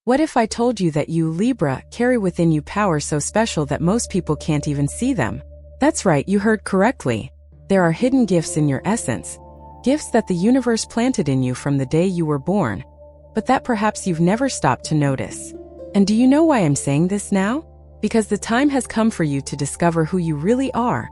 What if I told you that you, Libra, carry within you power so special that most people can't even see them? That's right, you heard correctly. There are hidden gifts in your essence, gifts that the universe planted in you from the day you were born, but that perhaps you've never stopped to notice. And do you know why I'm saying this now? Because the time has come for you to discover who you really are,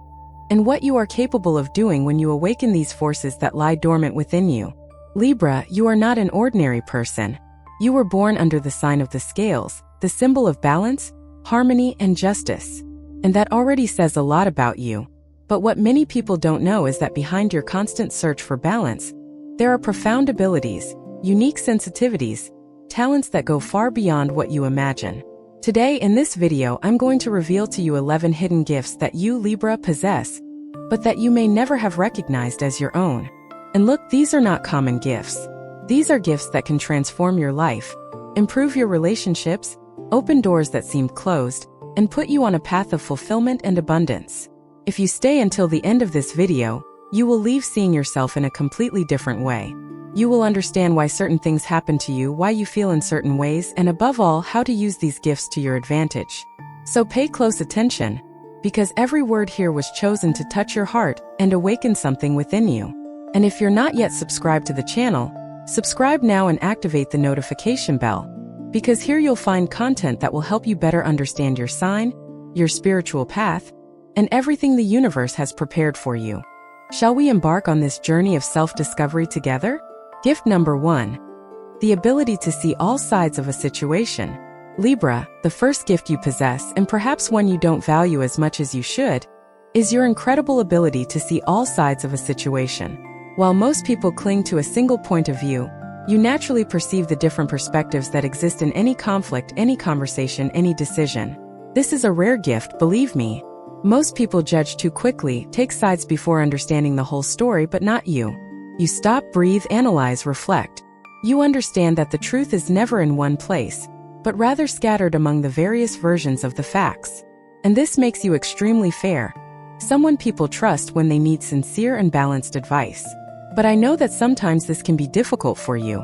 and what you are capable of doing when you awaken these forces that lie dormant within you. Libra, you are not an ordinary person. You were born under the sign of the scales, the symbol of balance, harmony, and justice. And that already says a lot about you. But what many people don't know is that behind your constant search for balance, there are profound abilities, unique sensitivities, talents that go far beyond what you imagine. Today in this video, I'm going to reveal to you 11 hidden gifts that you, Libra, possess, but that you may never have recognized as your own. And look, these are not common gifts. These are gifts that can transform your life, improve your relationships, open doors that seemed closed, and put you on a path of fulfillment and abundance. If you stay until the end of this video, you will leave seeing yourself in a completely different way. You will understand why certain things happen to you, why you feel in certain ways, and above all, how to use these gifts to your advantage. So pay close attention, because every word here was chosen to touch your heart and awaken something within you. And if you're not yet subscribed to the channel, subscribe now and activate the notification bell, because here you'll find content that will help you better understand your sign, your spiritual path, and everything the universe has prepared for you. Shall we embark on this journey of self-discovery together? Gift number 1. The ability to see all sides of a situation. Libra, the first gift you possess, and perhaps one you don't value as much as you should, is your incredible ability to see all sides of a situation. While most people cling to a single point of view, you naturally perceive the different perspectives that exist in any conflict, any conversation, any decision. This is a rare gift, believe me. Most people judge too quickly, take sides before understanding the whole story, but not you. You stop, breathe, analyze, reflect. You understand that the truth is never in one place, but rather scattered among the various versions of the facts. And this makes you extremely fair, someone people trust when they need sincere and balanced advice. But I know that sometimes this can be difficult for you,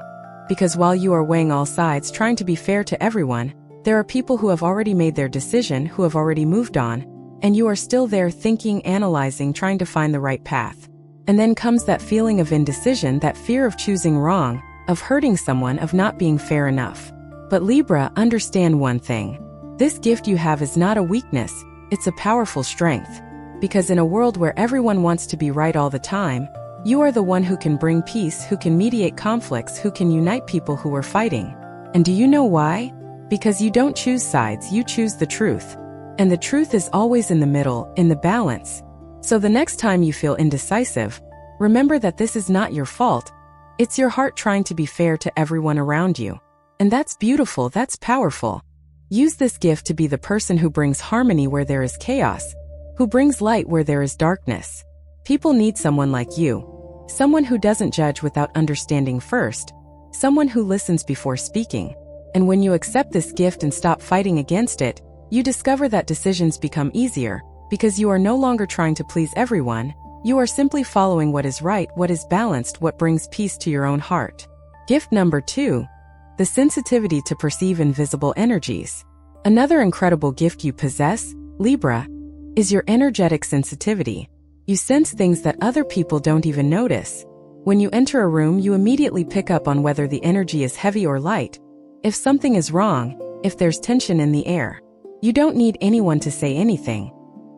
because while you are weighing all sides, trying to be fair to everyone, there are people who have already made their decision, who have already moved on, and you are still there thinking, analyzing, trying to find the right path. And then comes that feeling of indecision, that fear of choosing wrong, of hurting someone, of not being fair enough. But Libra, understand one thing. This gift you have is not a weakness, it's a powerful strength. Because in a world where everyone wants to be right all the time, you are the one who can bring peace, who can mediate conflicts, who can unite people who are fighting. And do you know why? Because you don't choose sides, you choose the truth. And the truth is always in the middle, in the balance. So the next time you feel indecisive, remember that this is not your fault. It's your heart trying to be fair to everyone around you. And that's beautiful, that's powerful. Use this gift to be the person who brings harmony where there is chaos, who brings light where there is darkness. People need someone like you. Someone who doesn't judge without understanding first. Someone who listens before speaking. And when you accept this gift and stop fighting against it, you discover that decisions become easier, because you are no longer trying to please everyone. You are simply following what is right, what is balanced, what brings peace to your own heart. Gift number 2. The sensitivity to perceive invisible energies. Another incredible gift you possess, Libra, is your energetic sensitivity. You sense things that other people don't even notice. When you enter a room, you immediately pick up on whether the energy is heavy or light, if something is wrong, if there's tension in the air. You don't need anyone to say anything.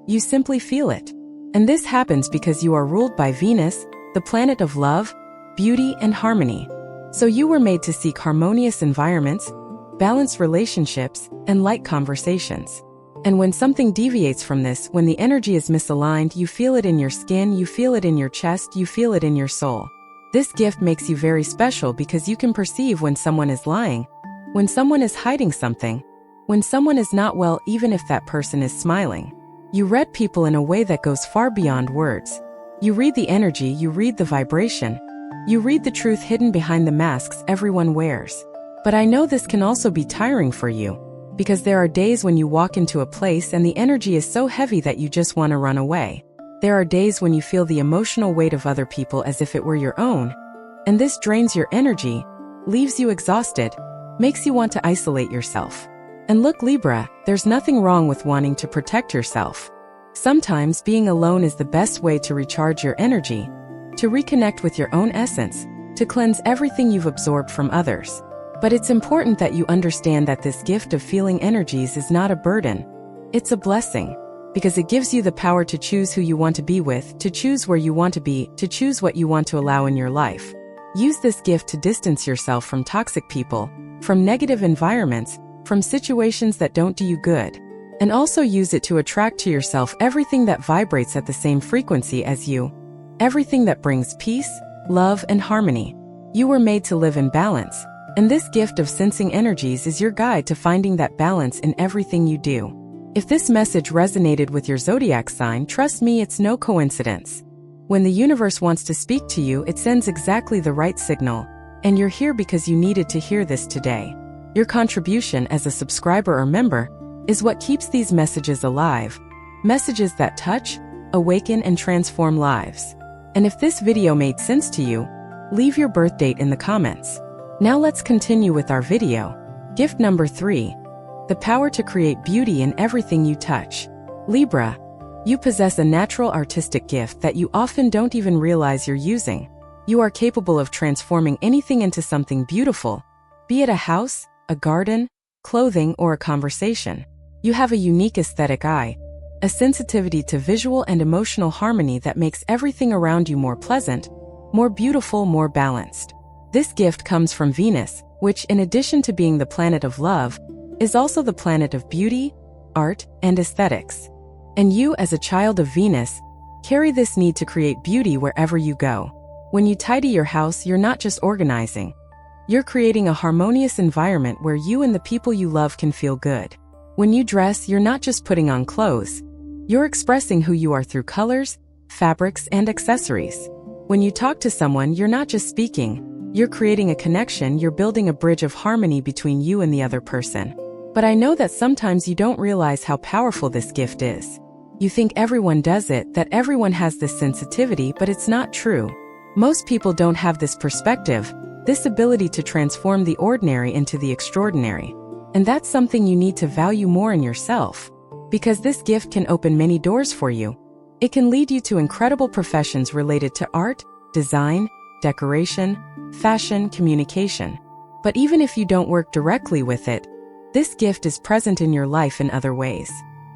You simply feel it. And this happens because you are ruled by Venus, the planet of love, beauty, and harmony. So you were made to seek harmonious environments, balanced relationships, and light conversations. And when something deviates from this, when the energy is misaligned, you feel it in your skin, you feel it in your chest, you feel it in your soul. This gift makes you very special because you can perceive when someone is lying, when someone is hiding something, when someone is not well, even if that person is smiling. You read people in a way that goes far beyond words. You read the energy, you read the vibration. You read the truth hidden behind the masks everyone wears. But I know this can also be tiring for you, because there are days when you walk into a place and the energy is so heavy that you just want to run away. There are days when you feel the emotional weight of other people as if it were your own, and this drains your energy, leaves you exhausted, makes you want to isolate yourself. And look, Libra, there's nothing wrong with wanting to protect yourself. Sometimes being alone is the best way to recharge your energy, to reconnect with your own essence, to cleanse everything you've absorbed from others. But it's important that you understand that this gift of feeling energies is not a burden. It's a blessing, because it gives you the power to choose who you want to be with, to choose where you want to be, to choose what you want to allow in your life. Use this gift to distance yourself from toxic people, from negative environments, from situations that don't do you good. And also use it to attract to yourself everything that vibrates at the same frequency as you. Everything that brings peace, love, and harmony. You were made to live in balance, and this gift of sensing energies is your guide to finding that balance in everything you do. If this message resonated with your zodiac sign, trust me, it's no coincidence. When the universe wants to speak to you, it sends exactly the right signal, and you're here because you needed to hear this today. Your contribution as a subscriber or member is what keeps these messages alive. Messages that touch, awaken, and transform lives. And if this video made sense to you, leave your birth date in the comments. Now let's continue with our video. Gift number 3. The power to create beauty in everything you touch. Libra, you possess a natural artistic gift that you often don't even realize you're using. You are capable of transforming anything into something beautiful, be it a house, a garden, clothing, or a conversation. You have a unique aesthetic eye, a sensitivity to visual and emotional harmony that makes everything around you more pleasant, more beautiful, more balanced. This gift comes from Venus, which, in addition to being the planet of love, is also the planet of beauty, art, and aesthetics. And you, as a child of Venus, carry this need to create beauty wherever you go. When you tidy your house, you're not just organizing. You're creating a harmonious environment where you and the people you love can feel good. When you dress, you're not just putting on clothes. You're expressing who you are through colors, fabrics, and accessories. When you talk to someone, you're not just speaking. You're creating a connection, you're building a bridge of harmony between you and the other person. But I know that sometimes you don't realize how powerful this gift is. You think everyone does it, that everyone has this sensitivity, but it's not true. Most people don't have this perspective, this ability to transform the ordinary into the extraordinary. And that's something you need to value more in yourself. Because this gift can open many doors for you. It can lead you to incredible professions related to art, design, decoration, fashion, communication. But even if you don't work directly with it, this gift is present in your life in other ways.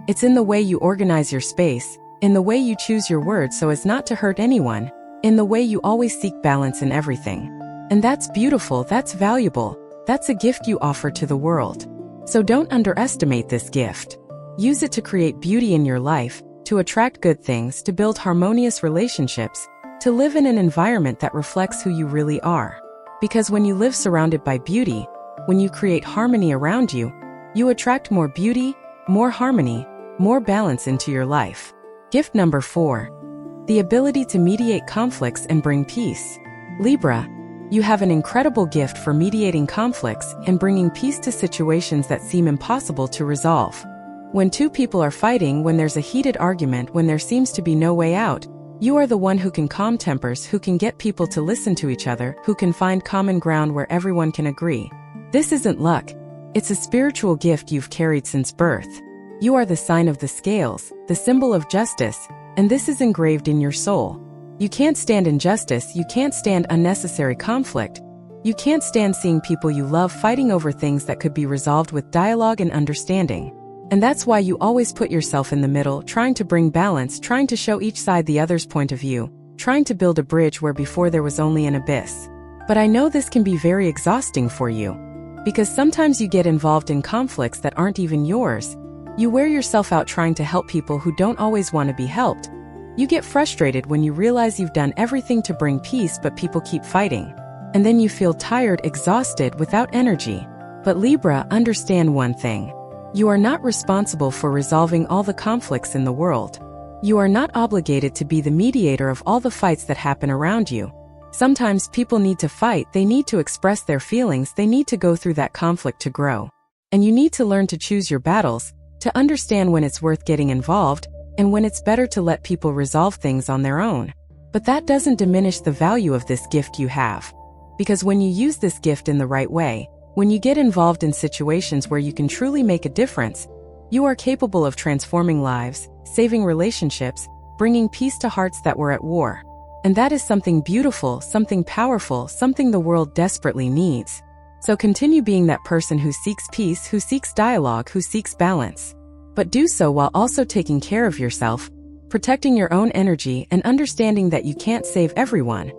It's in the way you organize your space, in the way you choose your words so as not to hurt anyone, in the way you always seek balance in everything. And that's beautiful, that's valuable, that's a gift you offer to the world. So don't underestimate this gift. Use it to create beauty in your life, to attract good things, to build harmonious relationships, to live in an environment that reflects who you really are. Because when you live surrounded by beauty, when you create harmony around you, you attract more beauty, more harmony, more balance into your life. Gift number 4. The ability to mediate conflicts and bring peace. Libra, you have an incredible gift for mediating conflicts and bringing peace to situations that seem impossible to resolve. When two people are fighting, when there's a heated argument, when there seems to be no way out, you are the one who can calm tempers, who can get people to listen to each other, who can find common ground where everyone can agree. This isn't luck. It's a spiritual gift you've carried since birth. You are the sign of the scales, the symbol of justice, and this is engraved in your soul. You can't stand injustice, you can't stand unnecessary conflict. You can't stand seeing people you love fighting over things that could be resolved with dialogue and understanding. And that's why you always put yourself in the middle, trying to bring balance, trying to show each side the other's point of view, trying to build a bridge where before there was only an abyss. But I know this can be very exhausting for you. Because sometimes you get involved in conflicts that aren't even yours. You wear yourself out trying to help people who don't always want to be helped. You get frustrated when you realize you've done everything to bring peace but people keep fighting. And then you feel tired, exhausted, without energy. But Libra, understand one thing. You are not responsible for resolving all the conflicts in the world. You are not obligated to be the mediator of all the fights that happen around you. Sometimes people need to fight, they need to express their feelings, they need to go through that conflict to grow. And you need to learn to choose your battles, to understand when it's worth getting involved, and when it's better to let people resolve things on their own. But that doesn't diminish the value of this gift you have. Because when you use this gift in the right way, When you get involved in situations where you can truly make a difference, you are capable of transforming lives, saving relationships, bringing peace to hearts that were at war. And that is something beautiful, something powerful, something the world desperately needs. So continue being that person who seeks peace, who seeks dialogue, who seeks balance. But do so while also taking care of yourself, protecting your own energy and understanding that you can't save everyone,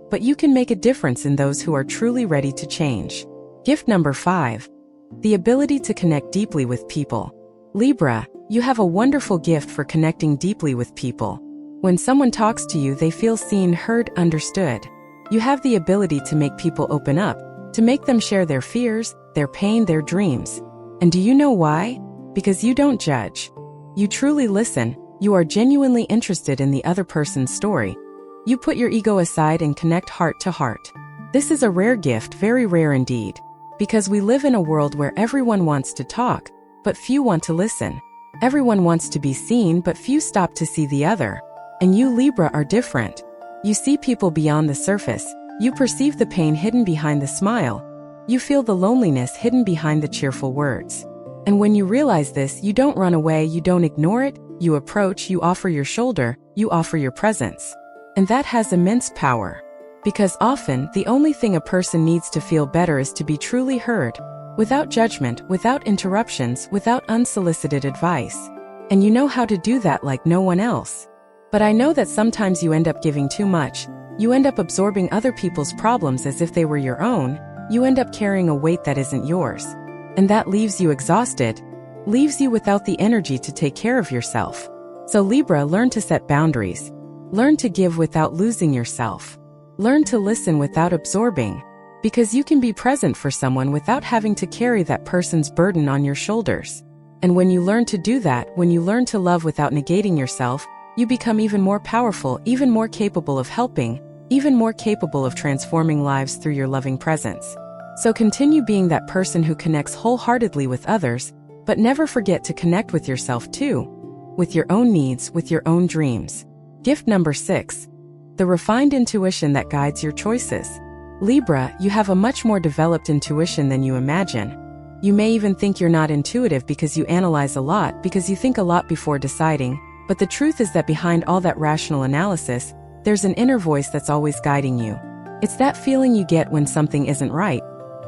but you can make a difference in those who are truly ready to change. Gift number 5. The ability to connect deeply with people. Libra, you have a wonderful gift for connecting deeply with people. When someone talks to you, they feel seen, heard, understood. You have the ability to make people open up, to make them share their fears, their pain, their dreams. And do you know why? Because you don't judge. You truly listen. You are genuinely interested in the other person's story. You put your ego aside and connect heart to heart. This is a rare gift, very rare indeed. Because we live in a world where everyone wants to talk, but few want to listen. Everyone wants to be seen, but few stop to see the other. And you, Libra, are different. You see people beyond the surface. You perceive the pain hidden behind the smile. You feel the loneliness hidden behind the cheerful words. And when you realize this, you don't run away, you don't ignore it, you approach, you offer your shoulder, you offer your presence. And that has immense power. Because often, the only thing a person needs to feel better is to be truly heard, without judgment, without interruptions, without unsolicited advice. And you know how to do that like no one else. But I know that sometimes you end up giving too much. You end up absorbing other people's problems as if they were your own. You end up carrying a weight that isn't yours. And that leaves you exhausted, leaves you without the energy to take care of yourself. So Libra, learn to set boundaries. Learn to give without losing yourself. Learn to listen without absorbing. Because you can be present for someone without having to carry that person's burden on your shoulders. And when you learn to do that, when you learn to love without negating yourself, you become even more powerful, even more capable of helping, even more capable of transforming lives through your loving presence. So continue being that person who connects wholeheartedly with others, but never forget to connect with yourself too, with your own needs, with your own dreams. Gift number 6. The refined intuition that guides your choices. Libra, you have a much more developed intuition than you imagine. You may even think you're not intuitive because you analyze a lot, because you think a lot before deciding, but the truth is that behind all that rational analysis, there's an inner voice that's always guiding you. It's that feeling you get when something isn't right,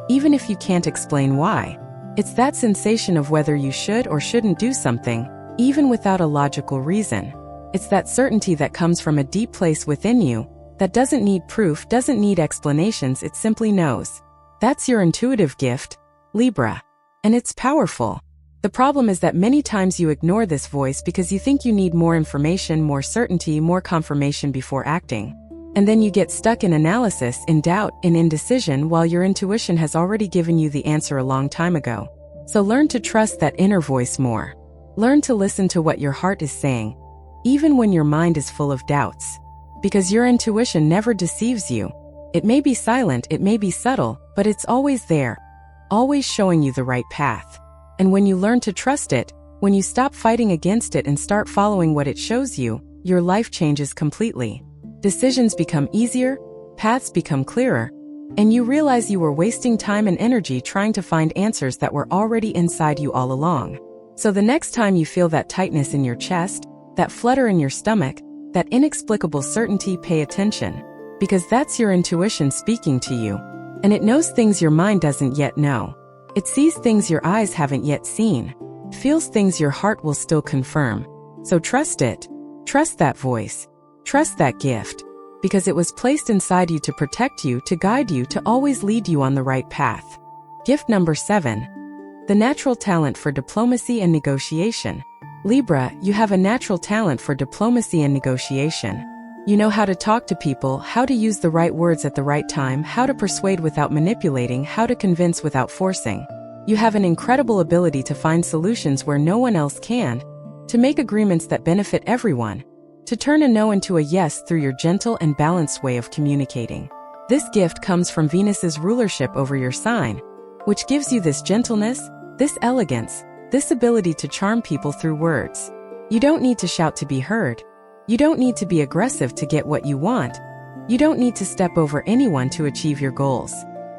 even if you can't explain why. It's that sensation of whether you should or shouldn't do something, even without a logical reason. It's that certainty that comes from a deep place within you, that doesn't need proof, doesn't need explanations, it simply knows. That's your intuitive gift, Libra. And it's powerful. The problem is that many times you ignore this voice because you think you need more information, more certainty, more confirmation before acting. And then you get stuck in analysis, in doubt, in indecision, while your intuition has already given you the answer a long time ago. So learn to trust that inner voice more. Learn to listen to what your heart is saying, even when your mind is full of doubts. Because your intuition never deceives you. It may be silent, it may be subtle, but it's always there, always showing you the right path. And when you learn to trust it, when you stop fighting against it and start following what it shows you, your life changes completely. Decisions become easier, paths become clearer, and you realize you were wasting time and energy trying to find answers that were already inside you all along. So the next time you feel that tightness in your chest, that flutter in your stomach, that inexplicable certainty, pay attention. Because that's your intuition speaking to you. And it knows things your mind doesn't yet know. It sees things your eyes haven't yet seen. Feels things your heart will still confirm. So trust it. Trust that voice. Trust that gift. Because it was placed inside you to protect you, to guide you, to always lead you on the right path. Gift number 7. The natural talent for diplomacy and negotiation. Libra, you have a natural talent for diplomacy and negotiation. You know how to talk to people, how to use the right words at the right time, how to persuade without manipulating, how to convince without forcing. You have an incredible ability to find solutions where no one else can, to make agreements that benefit everyone, to turn a no into a yes through your gentle and balanced way of communicating. This gift comes from Venus's rulership over your sign, which gives you this gentleness, this elegance, this ability to charm people through words. You don't need to shout to be heard. You don't need to be aggressive to get what you want. You don't need to step over anyone to achieve your goals.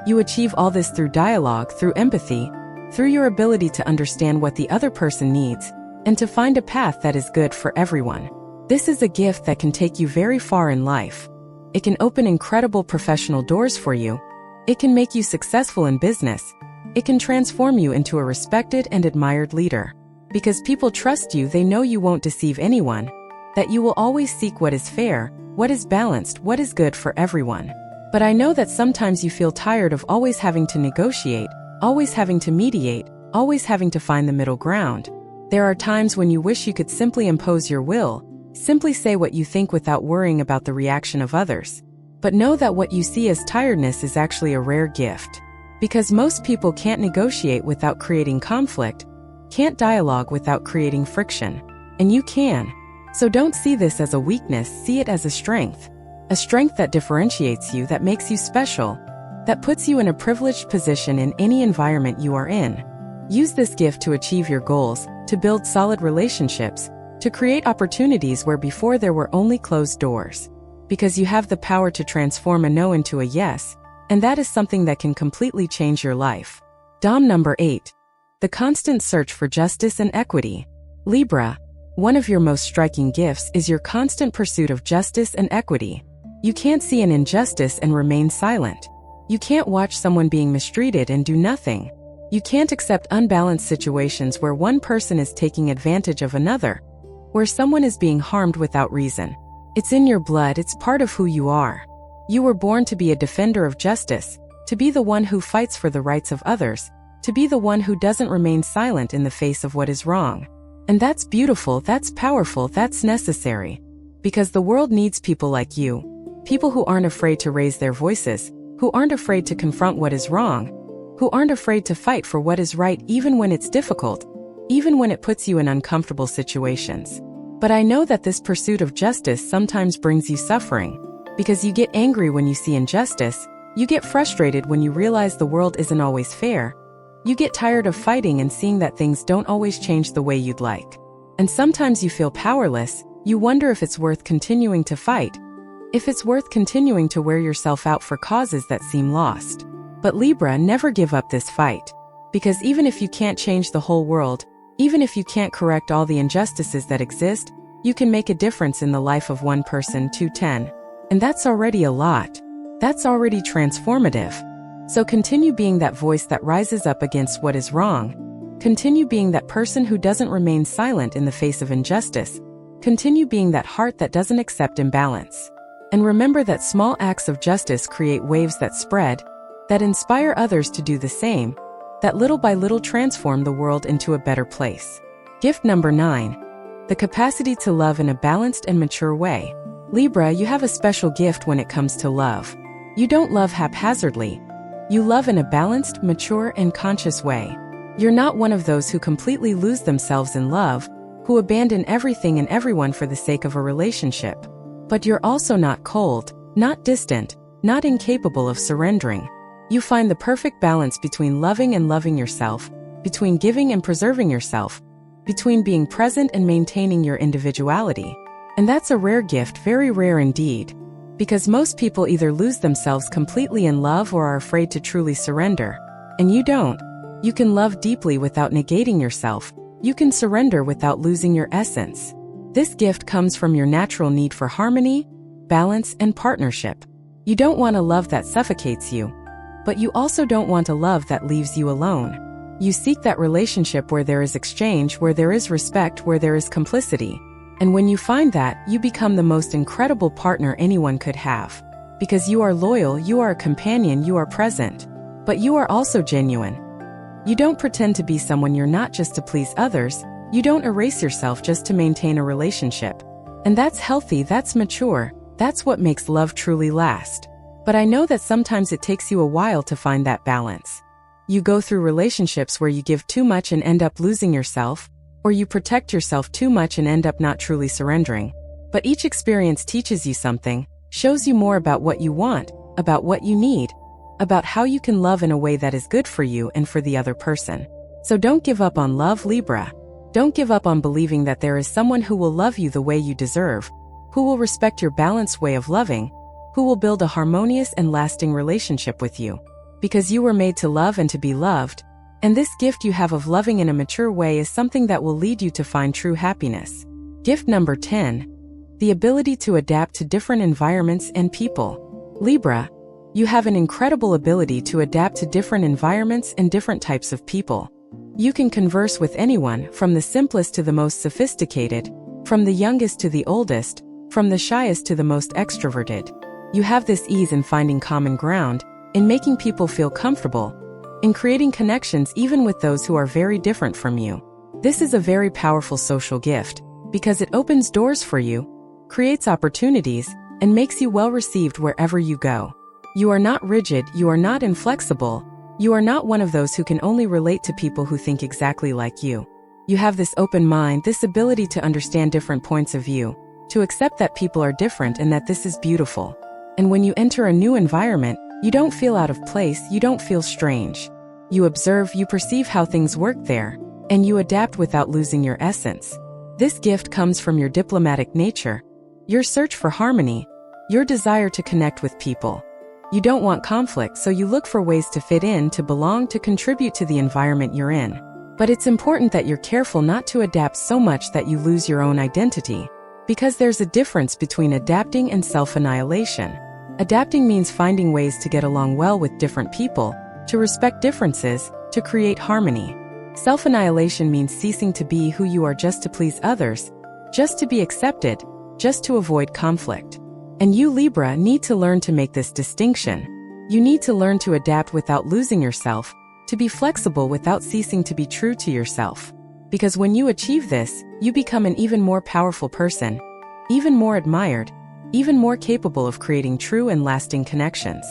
You achieve all this through dialogue, through empathy, through your ability to understand what the other person needs, and to find a path that is good for everyone. This is a gift that can take you very far in life. It can open incredible professional doors for you. It can make you successful in business. It can transform you into a respected and admired leader. Because people trust you, they know you won't deceive anyone, that you will always seek what is fair, what is balanced, what is good for everyone. But I know that sometimes you feel tired of always having to negotiate, always having to mediate, always having to find the middle ground. There are times when you wish you could simply impose your will, simply say what you think without worrying about the reaction of others. But know that what you see as tiredness is actually a rare gift. Because most people can't negotiate without creating conflict, can't dialogue without creating friction. And you can. So don't see this as a weakness, see it as a strength. A strength that differentiates you, that makes you special, that puts you in a privileged position in any environment you are in. Use this gift to achieve your goals, to build solid relationships, to create opportunities where before there were only closed doors. Because you have the power to transform a no into a yes, and that is something that can completely change your life. Dom number 8. The constant search for justice and equity. Libra, one of your most striking gifts is your constant pursuit of justice and equity. You can't see an injustice and remain silent. You can't watch someone being mistreated and do nothing. You can't accept unbalanced situations where one person is taking advantage of another, where someone is being harmed without reason. It's in your blood, it's part of who you are. You were born to be a defender of justice, to be the one who fights for the rights of others, to be the one who doesn't remain silent in the face of what is wrong. And that's beautiful, that's powerful, that's necessary. Because the world needs people like you. People who aren't afraid to raise their voices, who aren't afraid to confront what is wrong, who aren't afraid to fight for what is right even when it's difficult, even when it puts you in uncomfortable situations. But I know that this pursuit of justice sometimes brings you suffering, because you get angry when you see injustice, you get frustrated when you realize the world isn't always fair, you get tired of fighting and seeing that things don't always change the way you'd like. And sometimes you feel powerless, you wonder if it's worth continuing to fight, if it's worth continuing to wear yourself out for causes that seem lost. But Libra, never give up this fight. Because even if you can't change the whole world, even if you can't correct all the injustices that exist, you can make a difference in the life of one person, 210. And that's already a lot. That's already transformative. So continue being that voice that rises up against what is wrong. Continue being that person who doesn't remain silent in the face of injustice. Continue being that heart that doesn't accept imbalance. And remember that small acts of justice create waves that spread, that inspire others to do the same, that little by little transform the world into a better place. Gift number 9. The capacity to love in a balanced and mature way. Libra, you have a special gift when it comes to love. You don't love haphazardly. You love in a balanced, mature, and conscious way. You're not one of those who completely lose themselves in love, who abandon everything and everyone for the sake of a relationship. But you're also not cold, not distant, not incapable of surrendering. You find the perfect balance between loving and loving yourself, between giving and preserving yourself, between being present and maintaining your individuality. And that's a rare gift, very rare indeed. Because most people either lose themselves completely in love or are afraid to truly surrender. And you don't. You can love deeply without negating yourself. You can surrender without losing your essence. This gift comes from your natural need for harmony, balance, and partnership. You don't want a love that suffocates you, but you also don't want a love that leaves you alone. You seek that relationship where there is exchange, where there is respect, where there is complicity. And when you find that, you become the most incredible partner anyone could have. Because you are loyal, you are a companion, you are present. But you are also genuine. You don't pretend to be someone you're not just to please others. You don't erase yourself just to maintain a relationship. And that's healthy, that's mature, that's what makes love truly last. But I know that sometimes it takes you a while to find that balance. You go through relationships where you give too much and end up losing yourself, or you protect yourself too much and end up not truly surrendering. But each experience teaches you something, shows you more about what you want, about what you need, about how you can love in a way that is good for you and for the other person. So don't give up on love, Libra. Don't give up on believing that there is someone who will love you the way you deserve, who will respect your balanced way of loving, who will build a harmonious and lasting relationship with you. because you were made to love and to be loved, and this gift you have of loving in a mature way is something that will lead you to find true happiness. Gift number 10. The ability to adapt to different environments and people. Libra, you have an incredible ability to adapt to different environments and different types of people. You can converse with anyone, from the simplest to the most sophisticated, from the youngest to the oldest, from the shyest to the most extroverted. You have this ease in finding common ground, in making people feel comfortable, in creating connections even with those who are very different from you. This is a very powerful social gift, because it opens doors for you, creates opportunities, and makes you well received wherever you go. You are not rigid, you are not inflexible, you are not one of those who can only relate to people who think exactly like you. You have this open mind, this ability to understand different points of view, to accept that people are different and that this is beautiful. And when you enter a new environment, you don't feel out of place, you don't feel strange. You observe, you perceive how things work there, and you adapt without losing your essence. This gift comes from your diplomatic nature, your search for harmony, your desire to connect with people. You don't want conflict, so you look for ways to fit in, to belong, to contribute to the environment you're in. But it's important that you're careful not to adapt so much that you lose your own identity, because there's a difference between adapting and self-annihilation. Adapting means finding ways to get along well with different people, to respect differences, to create harmony. Self-annihilation means ceasing to be who you are just to please others, just to be accepted, just to avoid conflict. And you, Libra, need to learn to make this distinction. You need to learn to adapt without losing yourself, to be flexible without ceasing to be true to yourself. Because when you achieve this, you become an even more powerful person, even more admired, even more capable of creating true and lasting connections.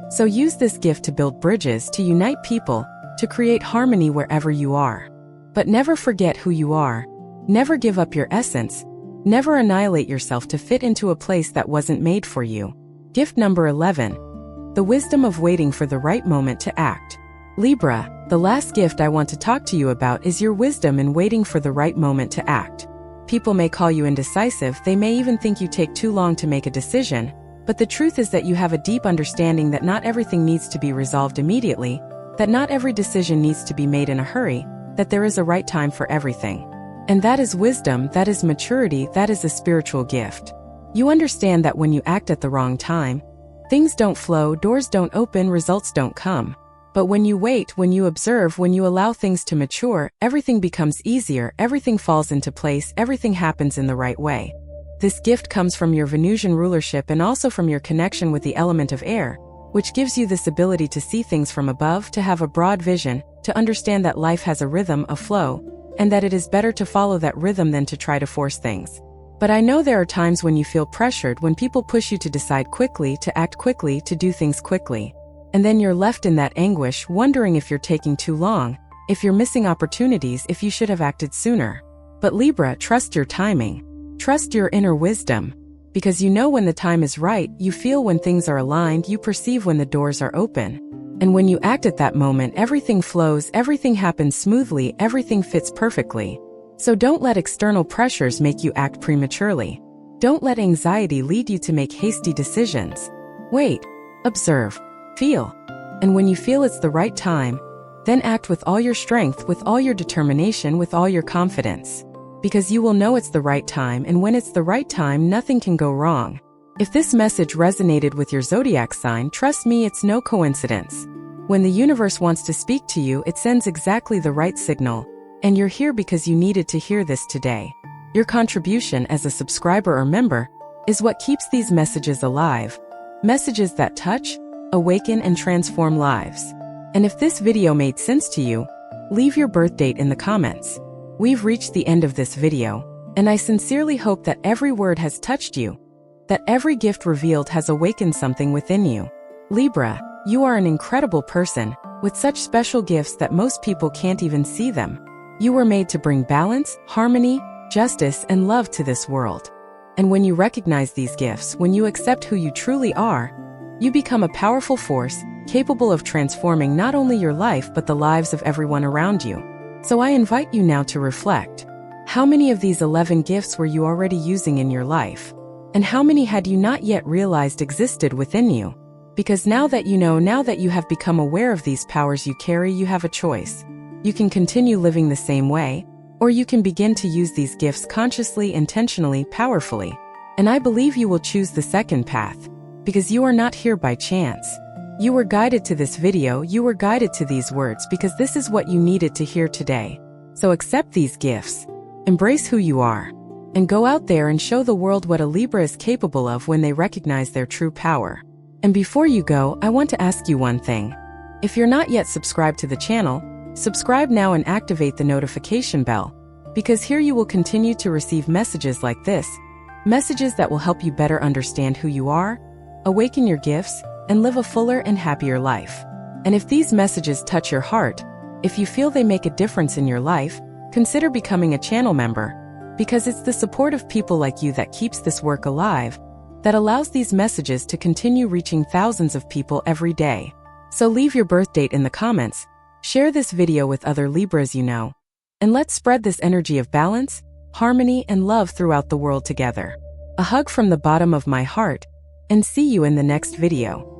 So use this gift to build bridges, to unite people, to create harmony wherever you are. But never forget who you are. Never give up your essence. Never annihilate yourself to fit into a place that wasn't made for you. Gift number 11. The wisdom of waiting for the right moment to act. Libra, the last gift I want to talk to you about is your wisdom in waiting for the right moment to act. People may call you indecisive, they may even think you take too long to make a decision, but the truth is that you have a deep understanding that not everything needs to be resolved immediately, that not every decision needs to be made in a hurry, that there is a right time for everything. And that is wisdom, that is maturity, that is a spiritual gift. You understand that when you act at the wrong time, things don't flow, doors don't open, results don't come. But when you wait, when you observe, when you allow things to mature, everything becomes easier, everything falls into place, everything happens in the right way. This gift comes from your Venusian rulership and also from your connection with the element of air, which gives you this ability to see things from above, to have a broad vision, to understand that life has a rhythm, a flow, and that it is better to follow that rhythm than to try to force things. But I know there are times when you feel pressured, when people push you to decide quickly, to act quickly, to do things quickly. And then you're left in that anguish, wondering if you're taking too long, if you're missing opportunities, if you should have acted sooner. But Libra, trust your timing. Trust your inner wisdom. Because you know when the time is right, you feel when things are aligned, you perceive when the doors are open. And when you act at that moment, everything flows, everything happens smoothly, everything fits perfectly. So don't let external pressures make you act prematurely. Don't let anxiety lead you to make hasty decisions. Wait, observe, feel. And when you feel it's the right time, then act with all your strength, with all your determination, with all your confidence. Because you will know it's the right time, and when it's the right time, nothing can go wrong. If this message resonated with your zodiac sign, trust me, it's no coincidence. When the universe wants to speak to you, it sends exactly the right signal, and you're here because you needed to hear this today. Your contribution as a subscriber or member is what keeps these messages alive. Messages that touch, awaken, and transform lives. And if this video made sense to you, leave your birth date in the comments. We've reached the end of this video, and I sincerely hope that every word has touched you, that every gift revealed has awakened something within you. Libra, you are an incredible person, with such special gifts that most people can't even see them. You were made to bring balance, harmony, justice, and love to this world. And when you recognize these gifts, when you accept who you truly are, you become a powerful force, capable of transforming not only your life but the lives of everyone around you. So I invite you now to reflect. How many of these 11 gifts were you already using in your life? And how many had you not yet realized existed within you? Because now that you have become aware of these powers you carry, you have a choice. You can continue living the same way, or you can begin to use these gifts consciously, intentionally, powerfully. And I believe you will choose the second path, because you are not here by chance. You were guided to this video, you were guided to these words because this is what you needed to hear today. So accept these gifts, embrace who you are, and go out there and show the world what a Libra is capable of when they recognize their true power. And before you go, I want to ask you one thing. If you're not yet subscribed to the channel, subscribe now and activate the notification bell, because here you will continue to receive messages like this, messages that will help you better understand who you are, awaken your gifts, and live a fuller and happier life. And if these messages touch your heart, if you feel they make a difference in your life, consider becoming a channel member, because it's the support of people like you that keeps this work alive, that allows these messages to continue reaching thousands of people every day. So leave your birth date in the comments, share this video with other Libras you know, and let's spread this energy of balance, harmony, and love throughout the world together. A hug from the bottom of my heart, and see you in the next video.